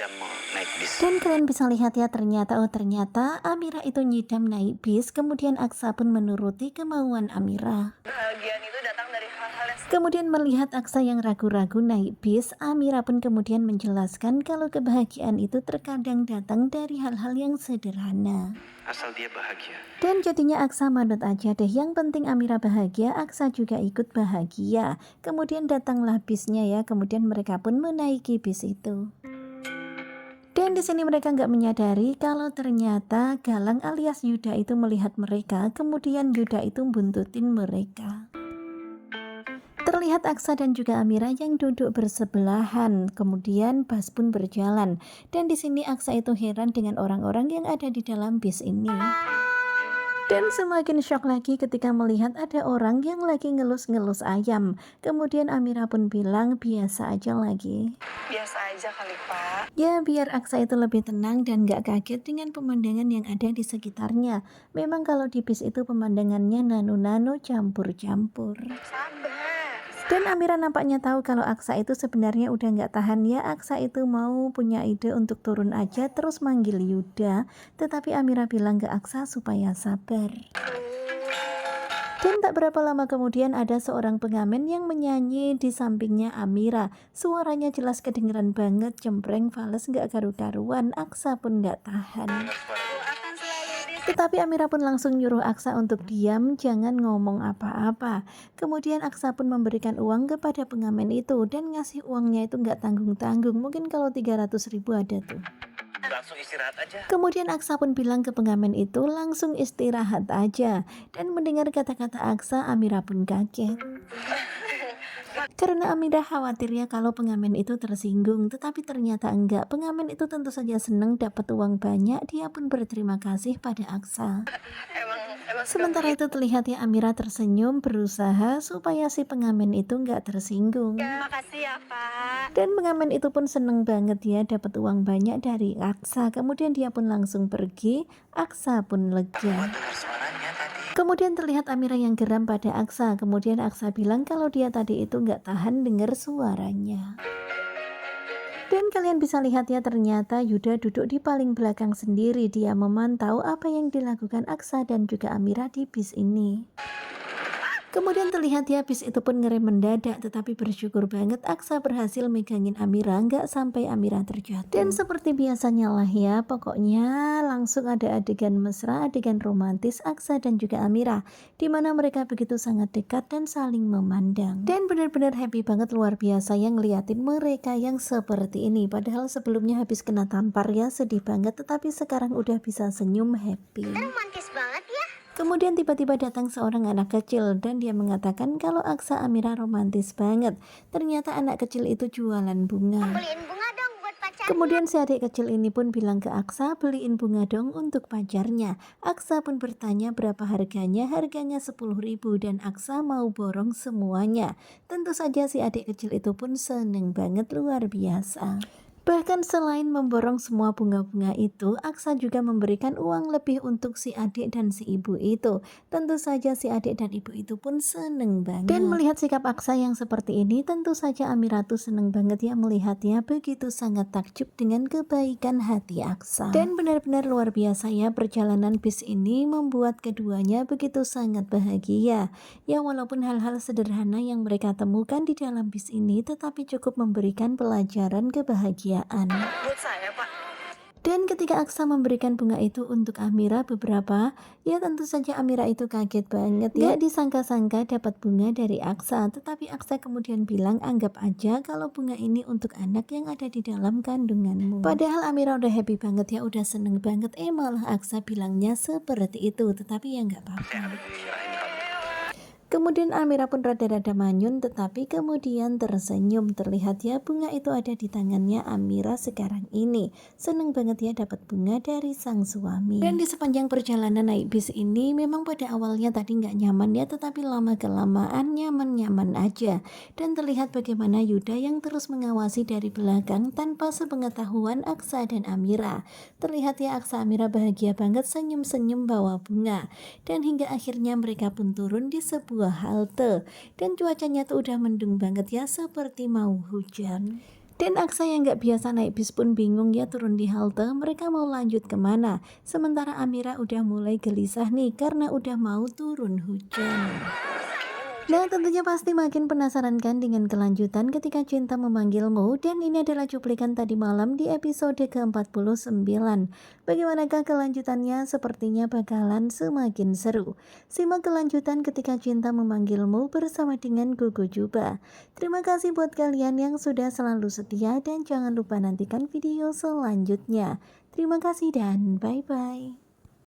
sedang mau naik bis. Dan kalian bisa lihat ya, ternyata Amira itu nyidam naik bis, kemudian Aksa pun menuruti kemauan Amira. Kebahagiaan itu datang dari hal-hal yang Kemudian melihat Aksa yang ragu-ragu naik bis, Amira pun kemudian menjelaskan kalau kebahagiaan itu terkadang datang dari hal-hal yang sederhana. Asal dia bahagia. Dan jadinya Aksa manut aja deh, yang penting Amira bahagia, Aksa juga ikut bahagia. Kemudian datanglah bisnya ya, kemudian mereka pun menaiki bis itu. Dan di sini mereka nggak menyadari kalau ternyata Galang alias Yuda itu melihat mereka, kemudian Yuda itu buntutin mereka. Terlihat Aksa dan juga Amira yang duduk bersebelahan, kemudian bus pun berjalan. Dan di sini Aksa itu heran dengan orang-orang yang ada di dalam bis ini. Dan semakin syok lagi ketika melihat ada orang yang lagi ngelus-ngelus ayam. Kemudian Amira pun bilang biasa aja lagi. biasa aja kali, Pak. Ya, biar Aksa itu lebih tenang dan gak kaget dengan pemandangan yang ada di sekitarnya. Memang kalau di bis itu pemandangannya nano-nano campur-campur. Sabar. Dan Amira nampaknya tahu kalau Aksa itu sebenarnya udah gak tahan ya. Aksa itu mau punya ide untuk turun aja terus manggil Yuda. Tetapi Amira bilang ke Aksa supaya sabar. Dan tak berapa lama kemudian ada seorang pengamen yang menyanyi di sampingnya Amira. Suaranya jelas kedengeran banget, cempreng, fales, gak karu-karuan. Aksa pun gak tahan. Akan selalu di Tetapi Amira pun langsung nyuruh Aksa untuk diam, jangan ngomong apa-apa. Kemudian Aksa pun memberikan uang kepada pengamen itu dan ngasih uangnya itu gak tanggung-tanggung. Mungkin kalau 300.000 ada tuh. Langsung istirahat aja. Kemudian Aksa pun bilang ke pengamen itu langsung istirahat aja. Dan mendengar kata-kata Aksa, Amira pun kaget. Karena Amira khawatir ya kalau pengamen itu tersinggung, tetapi ternyata enggak. Pengamen itu tentu saja senang dapat uang banyak, dia pun berterima kasih pada Aksa. emang Sementara itu terlihat ya Amira tersenyum berusaha supaya si pengamen itu enggak tersinggung. makasih ya, Pak. Dan pengamen itu pun seneng banget ya dapat uang banyak dari Aksa. Kemudian dia pun langsung pergi, Aksa pun lega. Dengar suaranya tadi. Kemudian terlihat Amira yang geram pada Aksa. Kemudian Aksa bilang kalau dia tadi itu nggak tahan dengar suaranya. Dan kalian bisa lihat ya ternyata Yuda duduk di paling belakang sendiri. Dia memantau apa yang dilakukan Aksa dan juga Amira di bis ini. Kemudian terlihat ya bis itu pun ngerem mendadak, tetapi bersyukur banget Aksa berhasil megangin Amira nggak sampai Amira terjatuh. Dan seperti biasanya lah ya, pokoknya langsung ada adegan mesra, adegan romantis Aksa dan juga Amira, di mana mereka begitu sangat dekat dan saling memandang. Dan benar-benar happy banget, luar biasa yang ngeliatin mereka yang seperti ini. Padahal sebelumnya habis kena tampar ya, sedih banget, tetapi sekarang udah bisa senyum happy. Romantis banget ya. Kemudian tiba-tiba datang seorang anak kecil dan dia mengatakan kalau Aksa Amira romantis banget. Ternyata anak kecil itu jualan bunga. Beliin bunga dong buat pacar. Kemudian si adik kecil ini pun bilang ke Aksa beliin bunga dong untuk pacarnya. Aksa pun bertanya berapa harganya 10.000 dan Aksa mau borong semuanya. Tentu saja si adik kecil itu pun seneng banget, luar biasa. Bahkan selain memborong semua bunga-bunga itu, Aksa juga memberikan uang lebih untuk si adik dan si ibu itu. Tentu saja si adik dan ibu itu pun seneng banget. Dan melihat sikap Aksa yang seperti ini, tentu saja Amira tuh seneng banget ya melihatnya, begitu sangat takjub dengan kebaikan hati Aksa. Dan benar-benar luar biasa ya, perjalanan bis ini membuat keduanya begitu sangat bahagia. Ya walaupun hal-hal sederhana yang mereka temukan di dalam bis ini, tetapi cukup memberikan pelajaran kebahagiaan. Buat saya, Pak. Dan ketika Aksa memberikan bunga itu untuk Amira beberapa, ya tentu saja Amira itu kaget banget ya. Gak disangka-sangka dapat bunga dari Aksa, tetapi Aksa kemudian bilang anggap aja kalau bunga ini untuk anak yang ada di dalam kandunganmu. Padahal Amira udah happy banget ya, udah seneng banget. Malah Aksa bilangnya seperti itu, tetapi ya nggak apa-apa. Kirain kamu. Kemudian Amira pun rada-rada manyun, tetapi kemudian tersenyum. Terlihat ya bunga itu ada di tangannya Amira sekarang ini. Seneng banget ya dapat bunga dari sang suami. Dan di sepanjang perjalanan naik bis ini memang pada awalnya tadi nggak nyaman ya, tetapi lama-kelamaan nyaman-nyaman aja. Dan terlihat bagaimana Yuda yang terus mengawasi dari belakang tanpa sepengetahuan Aksa dan Amira. Terlihat ya Aksa Amira bahagia banget senyum-senyum bawa bunga. Dan hingga akhirnya mereka pun turun di sebuah halte. Dan cuacanya tuh udah mendung banget ya, seperti mau hujan. Dan Aksa yang gak biasa naik bis pun bingung ya turun di halte, mereka mau lanjut kemana. Sementara Amira udah mulai gelisah nih karena udah mau turun hujan. Nah, tentunya pasti makin penasaran kan dengan kelanjutan ketika cinta memanggilmu, dan ini adalah cuplikan tadi malam di episode ke-49. Bagaimanakah kelanjutannya? Sepertinya bakalan semakin seru. Simak kelanjutan ketika cinta memanggilmu bersama dengan Gogo Juba. Terima kasih buat kalian yang sudah selalu setia dan jangan lupa nantikan video selanjutnya. Terima kasih dan bye-bye.